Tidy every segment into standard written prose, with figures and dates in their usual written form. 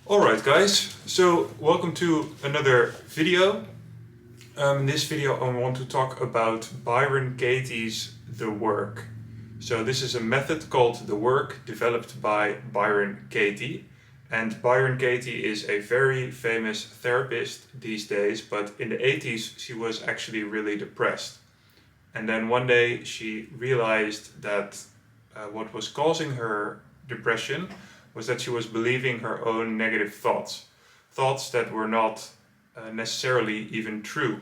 Alright guys, so welcome to another video. In this video I want to talk about Byron Katie's The Work. So this is a method called The Work developed by Byron Katie. And Byron Katie is a very famous therapist these days, but in the 80s she was actually really depressed. And then one day she realized that what was causing her depression was that she was believing her own negative thoughts. Thoughts that were not necessarily even true.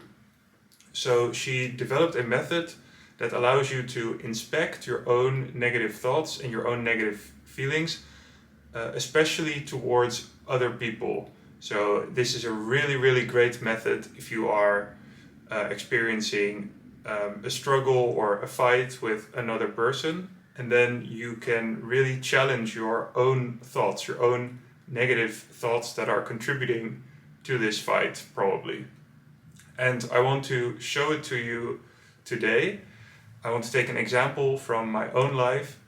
So she developed a method that allows you to inspect your own negative thoughts and your own negative feelings, especially towards other people. So this is a really great method if you are experiencing a struggle or a fight with another person, and then you can really challenge your own thoughts, your own negative thoughts that are contributing to this fight probably. And I want to show it to you today. I want to take an example from my own life.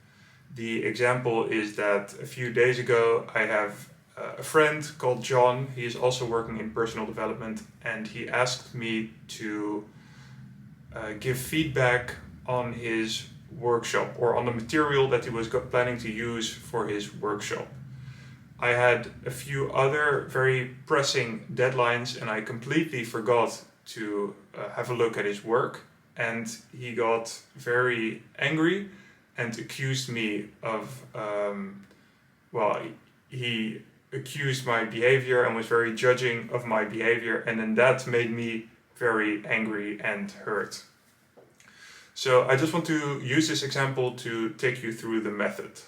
The example is that a few days ago I have a friend called John. He is also working in personal development, and he asked me to give feedback on his workshop or on the material that he was planning to use for his workshop. I had a few other very pressing deadlines and I completely forgot to have a look at his work, and he got very angry and accused me of, he accused my behavior and was very judging of my behavior, and then that made me very angry and hurt. So I just want to use this example to take you through the method.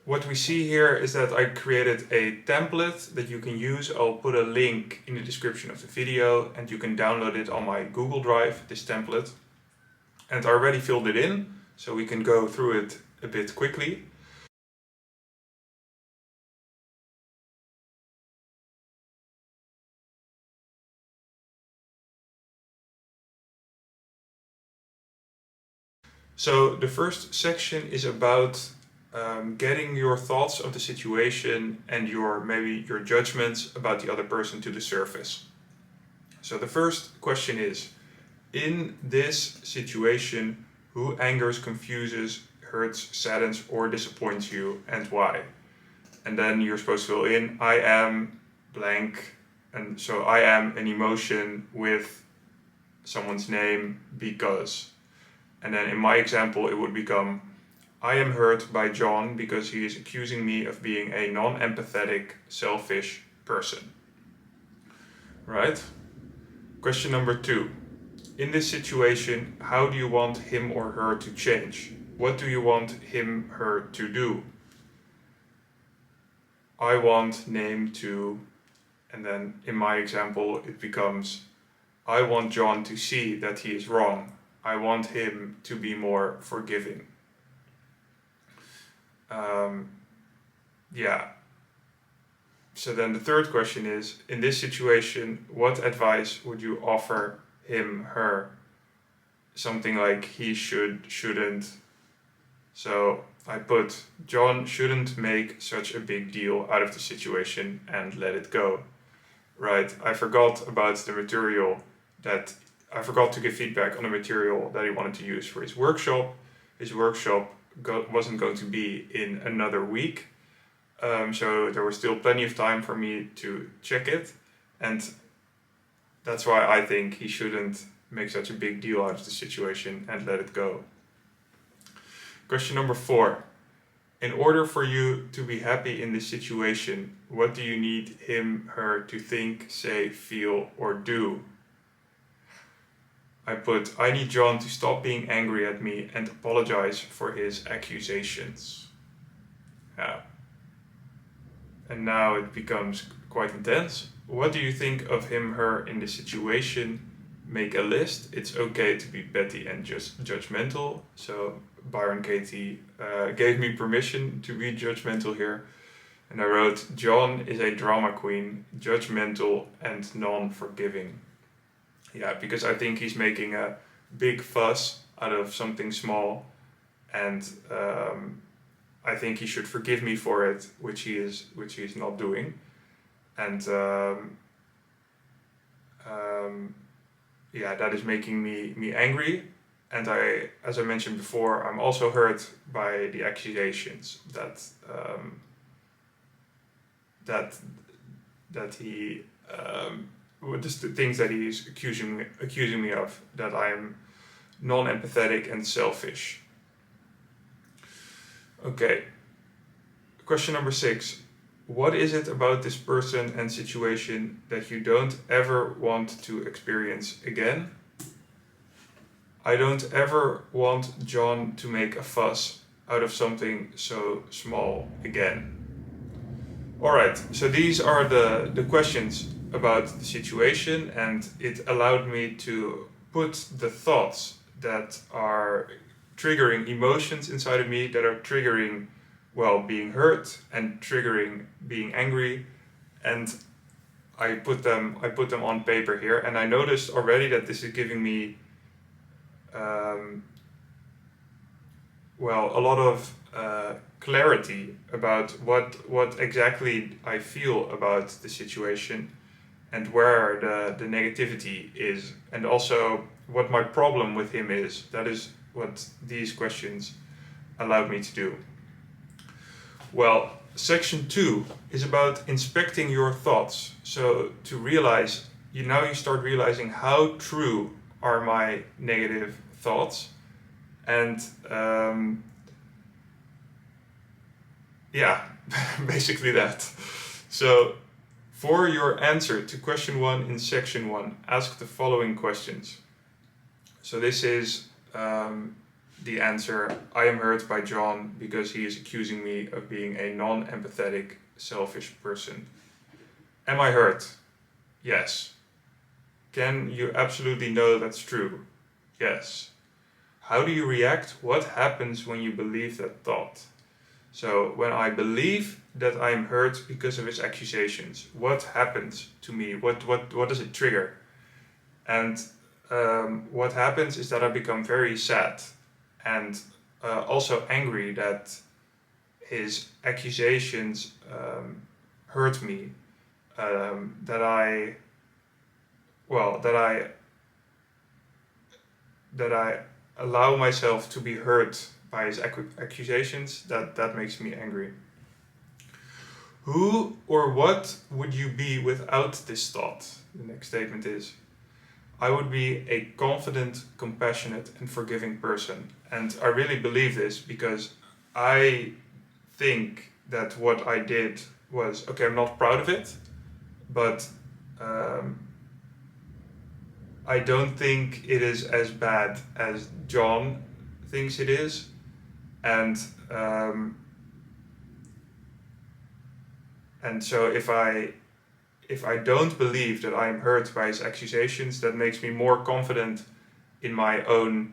What we see here is that I created a template that you can use. I'll put a link in the description of the video and you can download it on my Google Drive, this template. And I already filled it in, so we can go through it a bit quickly. So the first section is about getting your thoughts of the situation and maybe your judgments about the other person to the surface. So the first question is, in this situation, who angers, confuses, hurts, saddens, or disappoints you, and why? And then you're supposed to fill in, I am blank, and so I am an emotion with someone's name because. And then in my example it would become, I am hurt by John because he is accusing me of being a non-empathetic, selfish person. Right? Question number 2. In this situation, how do you want him or her to change? What do you want him, her to do? I want name to, and then in my example it becomes, I want John to see that he is wrong. I want him to be more forgiving. So then the third question is, in this situation, what advice would you offer him, her? Something like he should, shouldn't. So I put, John shouldn't make such a big deal out of the situation and let it go. Right, I forgot about the material I forgot to give feedback on the material that he wanted to use for his workshop. His workshop wasn't going to be in another week. So there was still plenty of time for me to check it. And that's why I think he shouldn't make such a big deal out of the situation and let it go. Question number 4. In order for you to be happy in this situation, what do you need him, her to think, say, feel, or do? I put, I need John to stop being angry at me and apologize for his accusations. Yeah. And now it becomes quite intense. What do you think of him, her in this situation? Make a list. It's okay to be petty and just judgmental. So Byron Katie gave me permission to be judgmental here. And I wrote, John is a drama queen, judgmental and non-forgiving. Yeah, because I think he's making a big fuss out of something small, and I think he should forgive me for it, which he is not doing. And yeah, that is making me angry. And as I mentioned before, I'm also hurt by the accusations that he just the things that he's accusing me of, that I'm non-empathetic and selfish. Okay. Question number 6. What is it about this person and situation that you don't ever want to experience again? I don't ever want John to make a fuss out of something so small again. Alright, so these are the questions about the situation, and it allowed me to put the thoughts that are triggering emotions inside of me, that are triggering, well, being hurt and triggering being angry, and I put them on paper here, and I noticed already that this is giving me well, a lot of clarity about what exactly I feel about the situation and where the negativity is, and also what my problem with him is. That is what these questions allowed me to do. Well, section 2 is about inspecting your thoughts. So to realize, you start realizing how true are my negative thoughts, and yeah, basically that. So for your answer to question 1 in section 1, ask the following questions. So this is the answer: I am hurt by John because he is accusing me of being a non-empathetic, selfish person. Am I hurt? Yes. Can you absolutely know that's true? Yes. How do you react? What happens when you believe that thought? So when I believe that I am hurt because of his accusations, what happens to me? What does it trigger? And what happens is that I become very sad and also angry that his accusations hurt me. That I allow myself to be hurt by his accusations. That makes me angry. Who or what would you be without this thought? The next statement is: I would be a confident, compassionate, and forgiving person. And I really believe this because I think that what I did was, okay, I'm not proud of it, but I don't think it is as bad as John thinks it is. And so if I don't believe that I am hurt by his accusations, that makes me more confident in my own,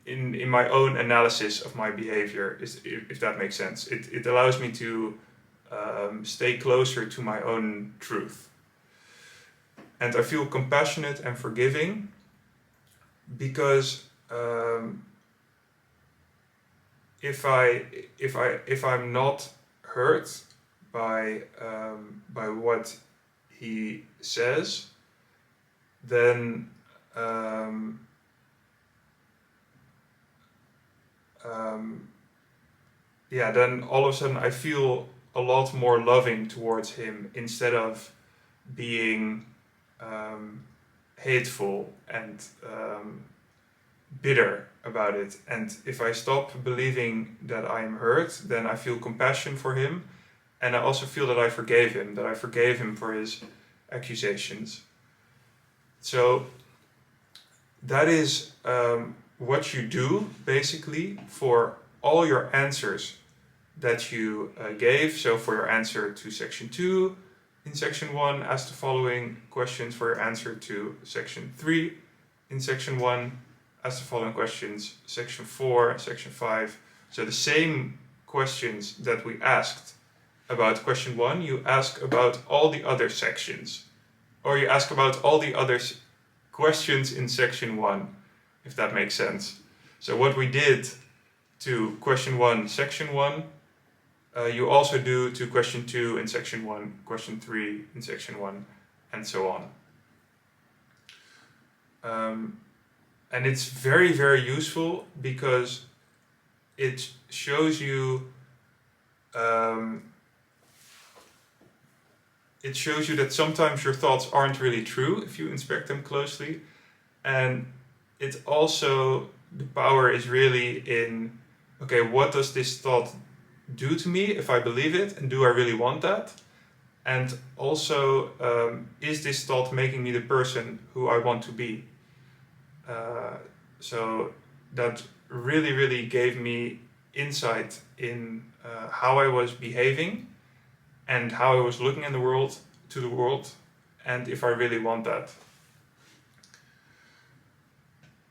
in my own analysis of my behavior, if that makes sense. It allows me to stay closer to my own truth. And I feel compassionate and forgiving because if I'm not hurt by what he says, then then all of a sudden I feel a lot more loving towards him instead of being hateful and bitter about it. And if I stop believing that I am hurt, then I feel compassion for him, and I also feel that I forgave him for his accusations. So that is what you do basically for all your answers that you gave. So for your answer to section 2 in section 1, ask the following questions. For your answer to section 3 in section 1, ask the following questions. Section 4, section 5. So the same questions that we asked about question 1, you ask about all the other sections. Or you ask about all the other questions in section 1, if that makes sense. So what we did to question 1, section 1. You also do to question 2 in section 1, question 3 in section 1, and so on. And it's very, very useful because it shows you that sometimes your thoughts aren't really true if you inspect them closely. And it also, the power is really in, okay, what does this thought do to me if I believe it, and do I really want that? And also, is this thought making me the person who I want to be? So that really, really gave me insight in how I was behaving and how I was looking in the world, to the world, and if I really want that.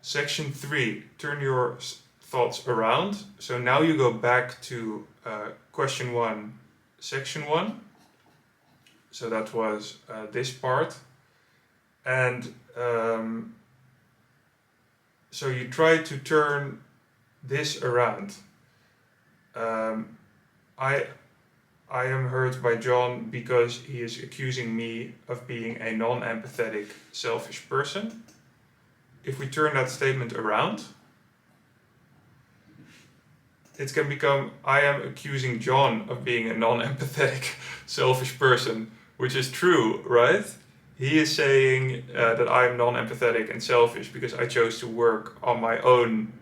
Section 3, turn your thoughts around. So now you go back to question 1, section 1. So that was this part. And so you try to turn this around. I am hurt by John because he is accusing me of being a non-empathetic, selfish person. If we turn that statement around, it can become, I am accusing John of being a non-empathetic, selfish person, which is true, right? He is saying that I am non-empathetic and selfish because I chose to work on my own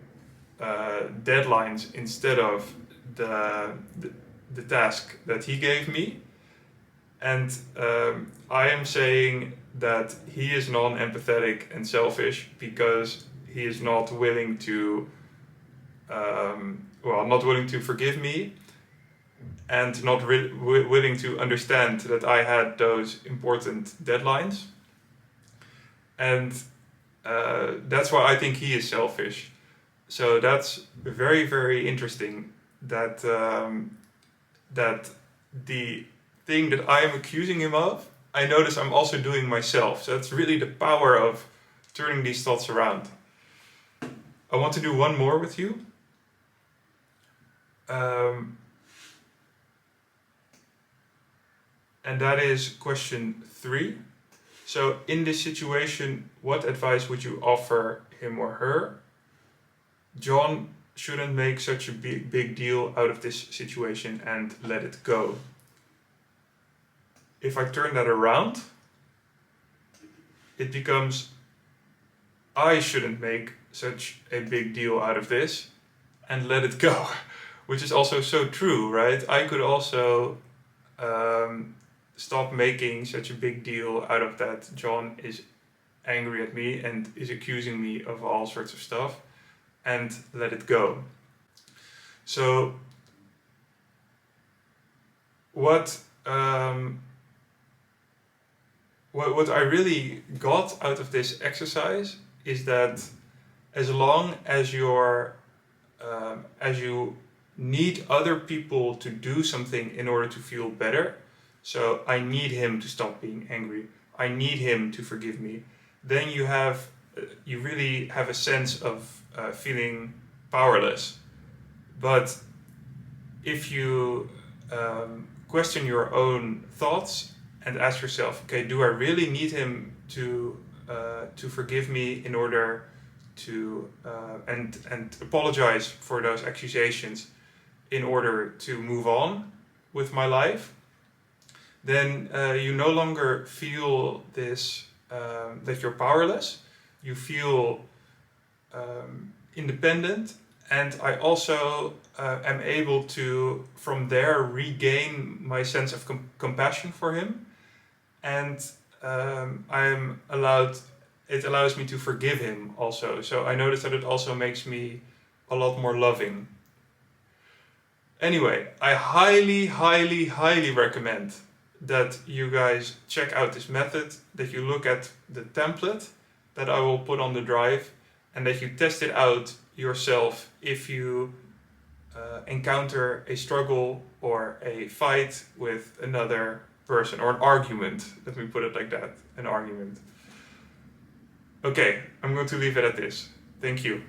deadlines instead of the task that he gave me. And I am saying that he is non-empathetic and selfish because he is not willing to, not willing to forgive me, and not willing to understand that I had those important deadlines. And that's why I think he is selfish. So that's very, very interesting that that the thing that I am accusing him of, I notice I'm also doing myself. So that's really the power of turning these thoughts around. I want to do one more with you. And that is question 3. So in this situation, what advice would you offer him or her? John shouldn't make such a big deal out of this situation and let it go. If I turn that around, it becomes, I shouldn't make such a big deal out of this and let it go, which is also so true, right? I could also stop making such a big deal out of that John is angry at me and is accusing me of all sorts of stuff, and let it go. So what I really got out of this exercise is that as long as you need other people to do something in order to feel better, so I need him to stop being angry, I need him to forgive me, then you really have a sense of feeling powerless. But if you question your own thoughts and ask yourself, okay, do I really need him to forgive me in order to and apologize for those accusations in order to move on with my life? Then you no longer feel this that you're powerless. You feel independent, and I also am able to from there regain my sense of compassion for him, and it allows me to forgive him also. So I notice that it also makes me a lot more loving. Anyway, I highly, highly, highly recommend that you guys check out this method, that you look at the template that I will put on the drive, and that you test it out yourself if you encounter a struggle or a fight with another person, or an argument. Let me put it like that, an argument. Okay, I'm going to leave it at this. Thank you.